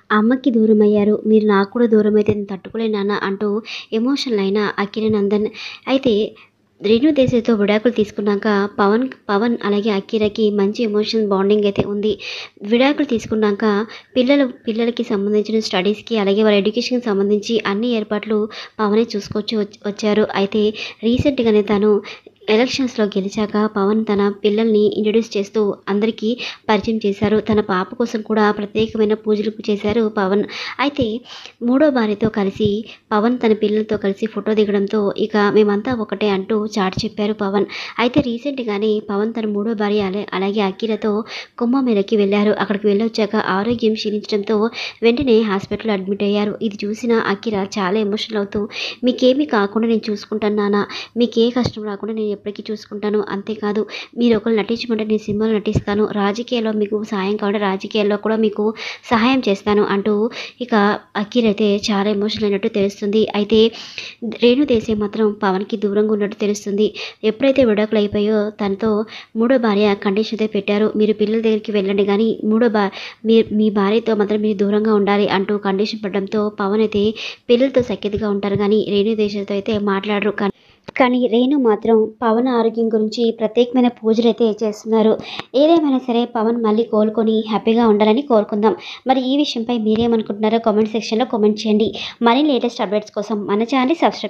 అమ్మకి దూరమయ్యారు. మీరు నాకు కూడా దూరమైతే నేను తట్టుకోలేను నాన్న అంటూ ఎమోషనల్ అయిన అఖిలనందన్. అయితే రేణు దేశాయ్‌తో విడాకులు తీసుకున్నాక పవన్ అలాగే అఖిలకి మంచి ఎమోషనల్ బాండింగ్ అయితే ఉంది. విడాకులు తీసుకున్నాక పిల్లలకి సంబంధించిన స్టడీస్‌కి అలాగే వాళ్ళ ఎడ్యుకేషన్‌కి సంబంధించి అన్ని ఏర్పాట్లు పవనే చూసుకొచ్చి వచ్చారు. అయితే రీసెంట్‌గానే తను ఎలక్షన్స్‌లో గెలిచాక పవన్ తన పిల్లల్ని ఇంట్రొడ్యూస్ చేస్తూ అందరికీ పరిచయం చేశారు. తన పాప కోసం కూడా ప్రత్యేకమైన పూజలు చేశారు పవన్. అయితే మూడో భార్యతో కలిసి పవన్ తన పిల్లలతో కలిసి ఫోటో దిగడంతో ఇక మేమంతా ఒకటే అంటూ చాటి చెప్పారు పవన్. అయితే రీసెంట్‌గానే పవన్ తన మూడో భార్య అలాగే అఖిలతో కుంభమేళకి వెళ్లారు. అక్కడికి వెళ్ళొచ్చాక ఆరోగ్యం క్షీణించడంతో వెంటనే హాస్పిటల్‌లో అడ్మిట్ అయ్యారు. ఇది చూసిన అఖిల చాలా ఎమోషనల్ అవుతూ మీకేమీ కాకుండా నేను చూసుకుంటాను నాన్న. మీకే కష్టం రాకుండా నేను ఎప్పటికీ చూసుకుంటాను. అంతేకాదు మీరు ఒకళ్ళు నటించమంటే నేను సినిమాలో నటిస్తాను. రాజకీయాల్లో మీకు సహాయం కావాలంటే రాజకీయాల్లో కూడా మీకు సహాయం చేస్తాను అంటూ ఇక అఖిల్ అయితే చాలా ఎమోషనల్ అయినట్టు తెలుస్తుంది. అయితే రేణు దేశాయ్ మాత్రం పవన్‌కి దూరంగా ఉన్నట్టు తెలుస్తుంది. ఎప్పుడైతే విడాకులు అయిపోయాయో తనతో మూడో భార్య కండిషన్ అయితే పెట్టారు. మీరు పిల్లల దగ్గరికి వెళ్ళండి గానీ మీ భార్యతో మాత్రం మీరు దూరంగా ఉండాలి అంటూ కండిషన్ పడడంతో పవన్ అయితే పిల్లలతో సఖ్యతగా ఉంటారు గానీ రేణు దేశాయ్‌తో అయితే మాట్లాడరు. కానీ రేణు మాత్రం పవన్ ఆరోగ్యం గురించి ప్రత్యేకమైన పూజలైతే చేస్తున్నారు. ఏదేమైనా సరే పవన్ మళ్ళీ కోలుకొని హ్యాపీగా ఉండాలని కోరుకుందాం. మరి ఈ విషయంపై మీరేమనుకుంటున్నారో కామెంట్ సెక్షన్‌లో కామెంట్ చేయండి. మరిన్ని లేటెస్ట్ అప్డేట్స్ కోసం మన ఛానల్‌ని సబ్స్క్రైబ్